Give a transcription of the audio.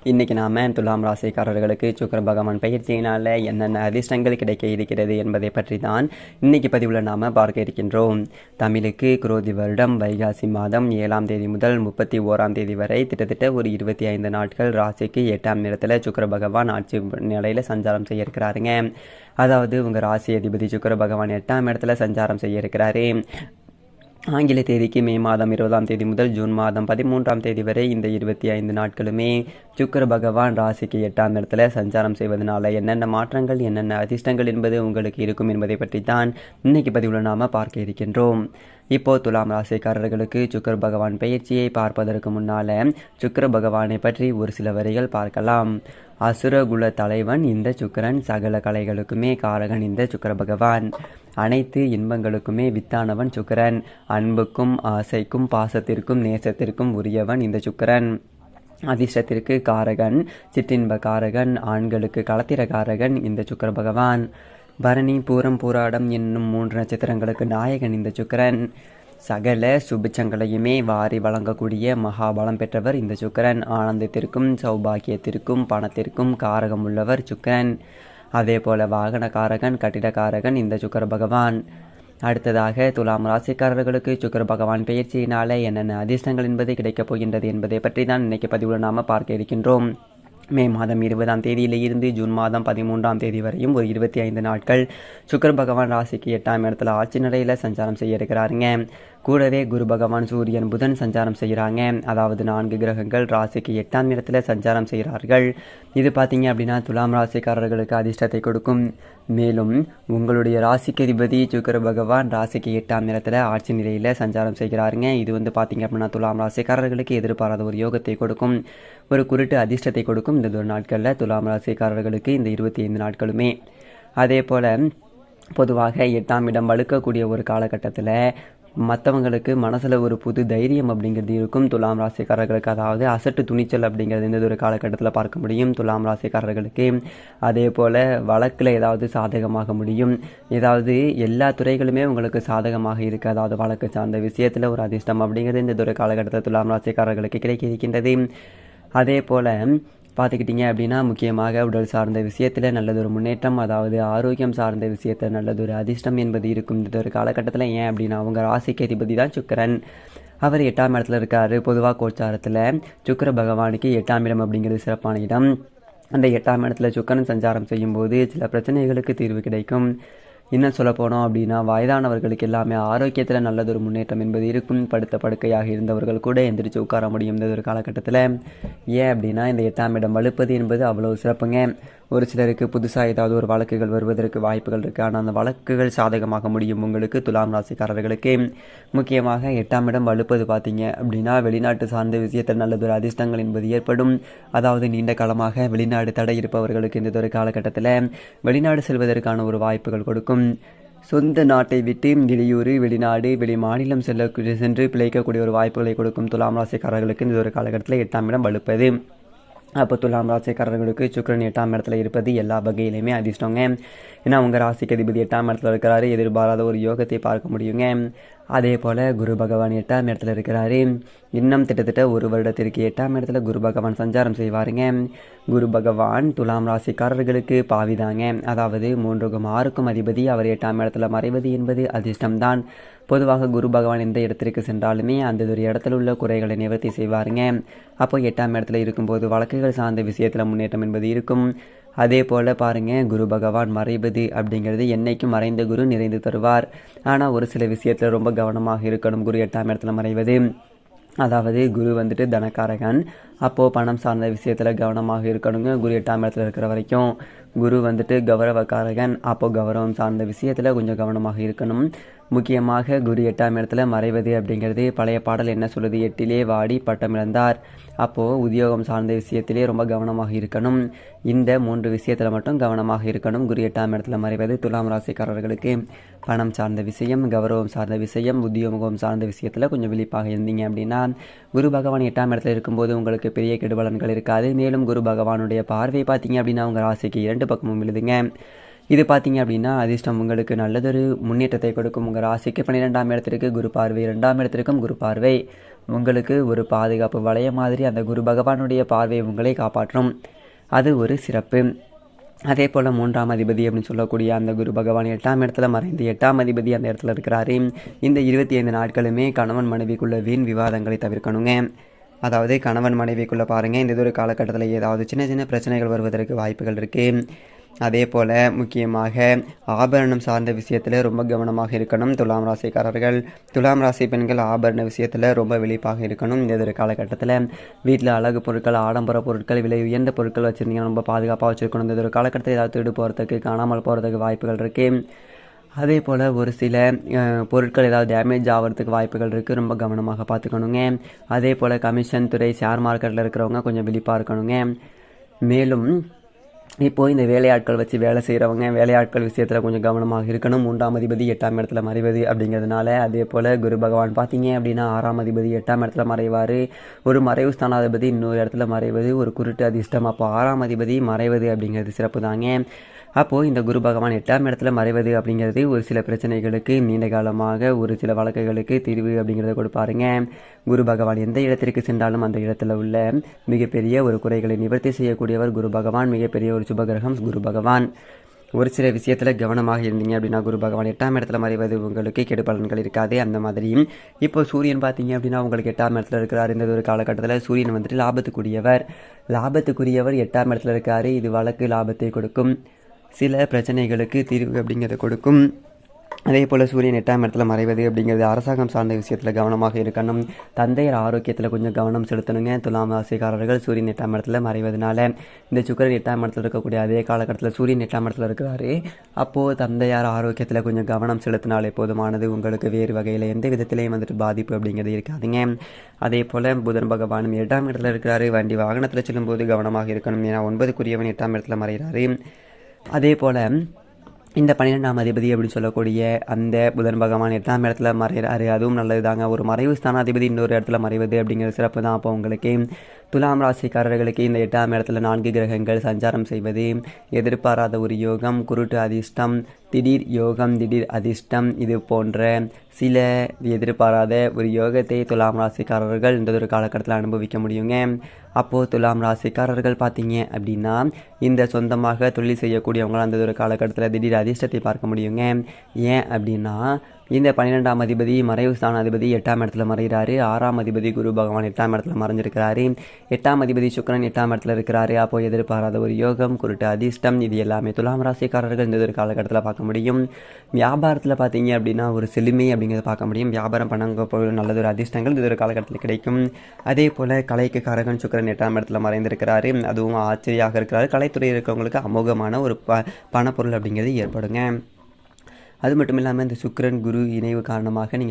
இன்றைக்கி நாம் துலாம் ராசிக்காரர்களுக்கு சுக்கிர பகவான் பயிற்சியினால் என்னென்ன அதிர்ஷ்டங்கள் கிடைக்க இருக்கிறது என்பதை பற்றி தான் இன்றைக்கி பதிவில் நாம் பார்க்க இருக்கின்றோம். தமிழுக்கு குரோதி வருடம் வைகாசி மாதம் 7ஆம் தேதி முதல் 31ஆம் தேதி வரை கிட்டத்தட்ட ஒரு 25 நாட்கள் ராசிக்கு 8ஆம் இடத்துல சுக்கிர பகவான் ஆட்சி நிலையில் சஞ்சாரம் செய்ய இருக்கிறாருங்க. அதாவது உங்கள் ராசி அதிபதி சுக்கிர பகவான் 8ஆம் இடத்துல சஞ்சாரம் செய்ய இருக்கிறாரு. ஆங்கில தேதிக்கு மே மாதம் 20ஆம் தேதி முதல் ஜூன் மாதம் 13ஆம் தேதி வரை இந்த 25 நாட்களுமே சுக்கிர பகவான் ராசிக்கு 8ஆம் இடத்துல சஞ்சாரம் செய்வதனால என்னென்ன மாற்றங்கள் என்னென்ன அதிர்ஷ்டங்கள் என்பது உங்களுக்கு இருக்கும் என்பதை பற்றி தான் இன்னைக்கு பதிவில் நாம் பார்க்க இருக்கின்றோம். இப்போது துலாம் ராசிக்காரர்களுக்கு சுக்கிர பகவான் பயிற்சியை பார்ப்பதற்கு முன்னால் சுக்கிர பகவானை பற்றி ஒரு சில வரிகள் பார்க்கலாம். அசுரகுல தலைவன் இந்த சுக்கிரன், சகல கலைகளுக்குமே காரகன் இந்த சுக்கிர பகவான், அனைத்து இன்பங்களுக்குமே வித்தானவன் சுக்கிரன், அன்புக்கும் ஆசைக்கும் பாசத்திற்கும் நேசத்திற்கும் உரியவன் இந்த சுக்கிரன், அதிர்ஷ்டத்திற்கு காரகன், சிற்றின்ப காரகன், ஆண்களுக்கு களத்திர காரகன் இந்த சுக்கிர பகவான், பரணி பூரம் பூராடம் என்னும் 3 நட்சத்திரங்களுக்கு நாயகன் இந்த சுக்கிரன், சகல சுபிச்சங்களையுமே வாரி வழங்கக்கூடிய மகாபலம் பெற்றவர் இந்த சுக்கிரன், ஆனந்தத்திற்கும் சௌபாகியத்திற்கும் பணத்திற்கும் காரகம் உள்ளவர் சுக்கிரன், அதே போல வாகனக்காரகன் கட்டிடக்காரகன் இந்த சுக்கிர பகவான். அடுத்ததாக துலாம் ராசிக்காரர்களுக்கு சுக்கிர பகவான் பயிற்சியினால என்னென்ன அதிர்ஷ்டங்கள் என்பது கிடைக்கப் போகின்றது என்பதை பற்றி தான் இன்னைக்கு பதிவில் நாம் பார்க்க இருக்கின்றோம். மே மாதம் 20ஆம் தேதியிலிருந்து ஜூன் மாதம் 13ஆம் தேதி வரையும் ஒரு 25 நாட்கள் சுக்கிர பகவான் ராசிக்கு 8ஆம் இடத்துல ஆட்சி நிலையில் சஞ்சாரம் செய்ய இருக்கிறாருங்க. கூடவே குரு பகவான், சூரியன், புதன் சஞ்சாரம் செய்கிறாங்க. அதாவது 4 கிரகங்கள் ராசிக்கு 8ஆம் இடத்துல சஞ்சாரம் செய்கிறார்கள். இது பார்த்தீங்க அப்படின்னா துலாம் ராசிக்காரர்களுக்கு அதிர்ஷ்டத்தை கொடுக்கும். மேலும் உங்களுடைய ராசிக்கு அதிபதி சுக்கிர பகவான் ராசிக்கு 8ஆம் இடத்துல ஆட்சி நிலையில் சஞ்சாரம் செய்கிறாருங்க. இது பார்த்தீங்க அப்படின்னா துலாம் ராசிக்காரர்களுக்கு எதிர்பாராத ஒரு யோகத்தை கொடுக்கும், ஒரு குருட்டு அதிர்ஷ்டத்தை கொடுக்கும் இந்த நாட்களில் துலாம் ராசிக்காரர்களுக்கு இந்த 25 நாட்களுமே. அதே போல் பொதுவாக 8ஆம் இடம் வலுக்கக்கூடிய ஒரு காலகட்டத்தில் மற்றவங்களுக்கு மனசில் ஒரு புது தைரியம் அப்படிங்கிறது இருக்கும் துலாம் ராசிக்காரர்களுக்கு. அதாவது அசட்டு துணிச்சல் அப்படிங்கிறது இந்த ஒரு காலகட்டத்தில் பார்க்க முடியும் துலாம் ராசிக்காரர்களுக்கு. அதே போல் வழக்கில் ஏதாவது சாதகமாக முடியும், ஏதாவது எல்லா துறைகளுமே உங்களுக்கு சாதகமாக இருக்குது. அதாவது வழக்கு சார்ந்த விஷயத்தில் ஒரு அதிர்ஷ்டம் அப்படிங்கிறது இந்த ஒரு காலகட்டத்தில் துலாம் ராசிக்காரர்களுக்கு கிடைக்க இருக்கின்றது. அதே போல் பார்த்துக்கிட்டிங்க அப்படின்னா முக்கியமாக உடல் சார்ந்த விஷயத்தில் நல்லதொரு முன்னேற்றம், அதாவது ஆரோக்கியம் சார்ந்த விஷயத்தில் நல்லதொரு அதிர்ஷ்டம் என்பது இருக்கும் இந்த ஒரு காலகட்டத்தில். ஏன் அப்படின்னா அவங்க ராசிக்கு அதிபதி தான் சுக்கிரன், அவர் 8ஆம் இடத்துல இருக்கார். பொதுவாக கோச்சாரத்தில் சுக்கிர பகவானுக்கு 8ஆம் இடம் அப்படிங்கிறது சிறப்பான இடம். அந்த 8ஆம் இடத்துல சுக்கிரன் சஞ்சாரம் செய்யும்போது சில பிரச்சனைகளுக்கு தீர்வு கிடைக்கும். இன்னும் சொல்ல போனோம் அப்படின்னா வயதானவர்களுக்கு எல்லாமே ஆரோக்கியத்தில் நல்லதொரு முன்னேற்றம் என்பது இருக்கும். படுத்த படுக்கையாக இருந்தவர்கள் கூட எந்திரிச்சு உட்கார முடியும் இந்த ஒரு காலகட்டத்தில். ஏன் அப்படின்னா இந்த 8ஆம் இடம் வலுப்பது என்பது அவ்வளோ சிறப்புங்க. ஒரு சிலருக்கு புதுசாக ஏதாவது ஒரு வழக்குகள் வருவதற்கு வாய்ப்புகள் இருக்குது, ஆனால் அந்த வழக்குகள் சாதகமாக முடியும் உங்களுக்கு துலாம் ராசிக்காரர்களுக்கு. முக்கியமாக 8ஆம் இடம் வலுப்பது பார்த்தீங்க அப்படின்னா வெளிநாட்டு சார்ந்த விஷயத்தில் நல்லதொரு அதிர்ஷ்டங்கள் என்பது ஏற்படும். அதாவது நீண்ட காலமாக வெளிநாடு தடை இருப்பவர்களுக்கு இந்த ஒரு காலகட்டத்தில் வெளிநாடு செல்வதற்கான ஒரு வாய்ப்புகள் கொடுக்கும். சொந்த நாட்டை விட்டு வெளியூர், வெளிநாடு, வெளி மாநிலம் சென்று பிழைக்கக்கூடிய ஒரு வாய்ப்புகளை கொடுக்கும் துலாம் ராசிக்காரர்களுக்கு இந்த ஒரு காலகட்டத்தில் 8ஆம் இடம் வலுப்பது. அப்போ துலாம் ராசிக்காரர்களுக்கு சுக்கிரன் 8ஆம் இடத்துல இருப்பது எல்லா வகையிலுமே அதிர்ஷ்டங்க. ஏன்னா உங்கள் ராசிக்கு அதிபதி 8ஆம் இடத்துல இருக்கிறாரு, எதிர்பாராத ஒரு யோகத்தை பார்க்க முடியுங்க. அதே போல் குரு பகவான் 8ஆம் இடத்துல இருக்கிறாரு. இன்னும் கிட்டத்தட்ட ஒரு வருடத்திற்கு 8ஆம் இடத்துல குரு பகவான் சஞ்சாரம் செய்வாருங்க. குரு பகவான் துலாம் ராசிக்காரர்களுக்கு பாவிதாங்க. அதாவது 3க்கும் 6க்கும் அதிபதி, அவர் 8ஆம் இடத்துல மறைவது என்பது அதிர்ஷ்டம்தான். பொதுவாக குரு பகவான் எந்த இடத்திற்கு சென்றாலுமே அந்த ஒரு இடத்துல உள்ள குறைகளை நிவர்த்தி செய்வாருங்க. அப்போ 8ஆம் இடத்துல இருக்கும்போது வழக்குகள் சார்ந்த விஷயத்தில் முன்னேற்றம் என்பது இருக்கும். அதே போல் பாருங்கள், குரு பகவான் மறைவது அப்படிங்கிறது என்னைக்கும் மறைந்த குரு நிறைந்து தருவார். ஆனால் ஒரு சில விஷயத்தில் ரொம்ப கவனமாக இருக்கணும் குரு 8ஆம் இடத்துல மறைவது. அதாவது குரு தனக்காரகன், அப்போது பணம் சார்ந்த விஷயத்தில் கவனமாக இருக்கணுங்க குரு 8ஆம் இடத்துல இருக்கிற வரைக்கும். குரு கௌரவக்காரகன், அப்போது கௌரவம் சார்ந்த விஷயத்தில் கொஞ்சம் கவனமாக இருக்கணும். முக்கியமாக குரு 8ஆம் இடத்துல மறைவது அப்படிங்கிறது பழைய பாடல் என்ன சொல்லுது, 8லே வாடி பட்டம் இழந்தார். அப்போது உத்தியோகம் சார்ந்த விஷயத்திலே ரொம்ப கவனமாக இருக்கணும். இந்த 3 விஷயத்தில் மட்டும் கவனமாக இருக்கணும் குரு 8ஆம் இடத்துல மறைவது துலாம் ராசிக்காரர்களுக்கு. பணம் சார்ந்த விஷயம், கௌரவம் சார்ந்த விஷயம், உத்தியோகம் சார்ந்த விஷயத்தில் கொஞ்சம் விழிப்பாக இருந்தீங்க அப்படின்னா குரு பகவான் 8ஆம் இடத்துல இருக்கும்போது உங்களுக்கு பெரிய கெடுபலன்கள் இருக்காது. மேலும் குரு பகவானுடைய பார்வை பார்த்தீங்க அப்படின்னா உங்கள் ராசிக்கு 2 பக்கமும் விழுதுங்க. இது பார்த்தீங்க அப்படின்னா அதிர்ஷ்டம் உங்களுக்கு நல்லதொரு முன்னேற்றத்தை கொடுக்கும். உங்கள் ராசிக்கு 12ஆம் இடத்திற்கு குரு பார்வை, 2ஆம் இடத்திற்கும் குரு பார்வை, உங்களுக்கு ஒரு பாதுகாப்பு வளைய மாதிரி அந்த குரு பகவானுடைய பார்வை உங்களை காப்பாற்றும். அது ஒரு சிறப்பு. அதே போல் 3ஆம் அதிபதி அப்படின்னு சொல்லக்கூடிய அந்த குரு பகவான் 8ஆம் இடத்துல மறைந்து 8ஆம் அதிபதி அந்த இடத்துல இருக்கிறாரு. இந்த 25 நாட்களுமே கணவன் மனைவிக்குள்ள வீண் விவாதங்களை தவிர்க்கணுங்க. அதாவது கணவன் மனைவிக்குள்ளே பாருங்கள், இந்த ஒரு காலகட்டத்தில் ஏதாவது சின்ன சின்ன பிரச்சனைகள் வருவதற்கு வாய்ப்புகள் இருக்குது. அதே போல் முக்கியமாக ஆபரணம் சார்ந்த விஷயத்தில் ரொம்ப கவனமாக இருக்கணும். துலாம் ராசிக்காரர்கள், துலாம் ராசி பெண்கள் ஆபரண விஷயத்தில் ரொம்ப விழிப்பாக இருக்கணும். இந்த ஒரு காலகட்டத்தில் வீட்டில் அழகு பொருட்கள், ஆடம்பர பொருட்கள், விலை உயர்ந்த பொருட்கள் வச்சுருந்தீங்கன்னா ரொம்ப பாதுகாப்பாக வச்சுருக்கணும். இந்த ஒரு காலகட்டத்தில் ஏதாவது திருடு போகிறதுக்கு, காணாமல் போகிறதுக்கு வாய்ப்புகள் இருக்குது. அதே போல் ஒரு சில பொருட்கள் ஏதாவது டேமேஜ் ஆகிறதுக்கு வாய்ப்புகள் இருக்குது, ரொம்ப கவனமாக பார்த்துக்கணுங்க. அதே போல் கமிஷன் துறை, ஷேர் மார்க்கெட்டில் இருக்கிறவங்க கொஞ்சம் விழிப்பாக இருக்கணுங்க. மேலும் இப்போது இந்த வேலையாட்கள் வச்சு வேலை செய்கிறவங்க வேலையாட்கள் விஷயத்தில் கொஞ்சம் கவனமாக இருக்கணும். 3ஆம் அதிபதி 8ஆம் இடத்துல மறைவது அப்படிங்கிறதுனால. அதே போல் குரு பகவான் பார்த்தீங்க அப்படின்னா 6ஆம் அதிபதி 8ஆம் இடத்துல மறைவார். ஒரு மறைவு ஸ்தானாதிபதி இன்னொரு இடத்துல மறைவது ஒரு குருட்டு அதிர்ஷ்டம். அப்போ 6ஆம் அதிபதி மறைவது அப்படிங்கிறது சிறப்பு தாங்க. அப்போது இந்த குரு பகவான் 8ஆம் இடத்துல மறைவது அப்படிங்கிறது ஒரு சில பிரச்சனைகளுக்கு, நீண்ட காலமாக ஒரு சில வழக்குகளுக்கு தீர்வு அப்படிங்கிறத கொடுப்பாருங்க. குரு பகவான் எந்த இடத்திற்கு சென்றாலும் அந்த இடத்துல உள்ள மிகப்பெரிய ஒரு குறைகளை நிவர்த்தி செய்யக்கூடியவர் குரு பகவான். மிகப்பெரிய ஒரு சுபகிரகம் குரு பகவான். ஒரு சில விஷயத்தில் கவனமாக இருந்தீங்க அப்படின்னா குரு பகவான் 8ஆம் இடத்துல மறைவது உங்களுக்கு கெடு பலன்கள் இருக்காது. அந்த மாதிரியும் இப்போ சூரியன் பார்த்தீங்க அப்படின்னா உங்களுக்கு 8ஆம் இடத்துல இருக்கிறார். இந்த ஒரு காலகட்டத்தில் சூரியன் வந்துட்டு லாபத்துக்குரியவர். 8ஆம் இடத்துல இருக்கார். இது வழக்கு லாபத்தை கொடுக்கும், சில பிரச்சனைகளுக்கு தீர்வு அப்படிங்கிறத கொடுக்கும். அதே போல் சூரியன் 8ஆம் இடத்துல மறைவது அப்படிங்கிறது அரசாங்கம் சார்ந்த விஷயத்தில் கவனமாக இருக்கணும். தந்தையர் ஆரோக்கியத்தில் கொஞ்சம் கவனம் செலுத்தணுங்க. துலாம் ராசிக்காரர்கள் சூரியன் 8ஆம் இடத்துல மறைவதனால இந்த சுக்கிரன் 8ஆம் இடத்துல இருக்கக்கூடிய அதே காலகட்டத்தில் சூரியன் 8ஆம் இடத்துல இருக்கிறாரு. அப்போது தந்தையார் ஆரோக்கியத்தில் கொஞ்சம் கவனம் செலுத்தினாலே போதுமானது. உங்களுக்கு வேறு வகையில் எந்த விதத்திலையும் வந்துட்டு பாதிப்பு அப்படிங்கிறது இருக்காதுங்க. அதே போல் புதன் பகவானும் 8ஆம் இடத்துல இருக்கிறாரு. வண்டி வாகனத்தில் செல்லும்போது கவனமாக இருக்கணும். ஏன்னா 9க்குரியவன் 8ஆம் இடத்துல மறைகிறாரு. அதே போல் இந்த 12ஆம் அதிபதி அப்படின்னு சொல்லக்கூடிய அந்த புதன் பகவான் 8ஆம் இடத்துல மறைகிறாரு. அதுவும் நல்லது தாங்க. ஒரு மறைவு ஸ்தானாதிபதி இன்னொரு இடத்துல மறைவது அப்படிங்கிற சிறப்பு தான். அப்போ உங்களுக்கு துலாம் ராசிக்காரர்களுக்கு இந்த 8ஆம் இடத்துல 4 கிரகங்கள் சஞ்சாரம் செய்வது எதிர்பாராத ஒரு யோகம், குருட்டு அதிர்ஷ்டம், திடீர் யோகம், திடீர் அதிர்ஷ்டம், இது போன்ற சில எதிர்பாராத ஒரு யோகத்தை துலாம் ராசிக்காரர்கள் இந்த ஒரு காலகட்டத்தில் அனுபவிக்க முடியுங்க. அப்போது துலாம் ராசிக்காரர்கள் பார்த்தீங்க அப்படின்னா இந்த சொந்தமாக தொழில் செய்யக்கூடியவங்களாம் அந்த ஒரு காலகட்டத்தில் திடீர் அதிர்ஷ்டத்தை பார்க்க முடியுங்க. ஏன் அப்படின்னா இந்த 12ஆம் அதிபதி மறைவு ஸ்தானாதிபதி 8ஆம் இடத்துல மறைகிறாரு. 6ஆம் அதிபதி குரு பகவான் 8ஆம் இடத்துல மறைஞ்சிருக்கிறாரு. 8ஆம் அதிபதி சுக்கிரன் 8ஆம் இடத்துல இருக்கிறாரு. அப்போது எதிர்பாராத ஒரு யோகம், குருட்டு அதிர்ஷ்டம், இது எல்லாமே துலாம் ராசிக்காரர்கள் இந்த ஒரு காலகட்டத்தில் பார்க்க முடியும். வியாபாரத்தில் பார்த்தீங்க அப்படின்னா ஒரு செழுமை அப்படிங்கிறத பார்க்க முடியும். வியாபாரம் பண்ணங்க நல்லது ஒரு அதிர்ஷ்டங்கள் இந்த ஒரு காலகட்டத்தில் கிடைக்கும். அதே போல் கலைக்கு காரகன் சுக்கிரன் 8ஆம் இடத்துல மறைந்திருக்கிறாரு. அதுவும் ஆச்சரியாக இருக்கிறாரு. கலைத்துறையில் இருக்கிறவங்களுக்கு அமோகமான ஒரு பணப்பொருள் அப்படிங்கிறது ஏற்படுங்க. அது மட்டும் இல்லாமல் இந்த சுக்கிரன் குரு இணைவு காரணமாக நீங்கள்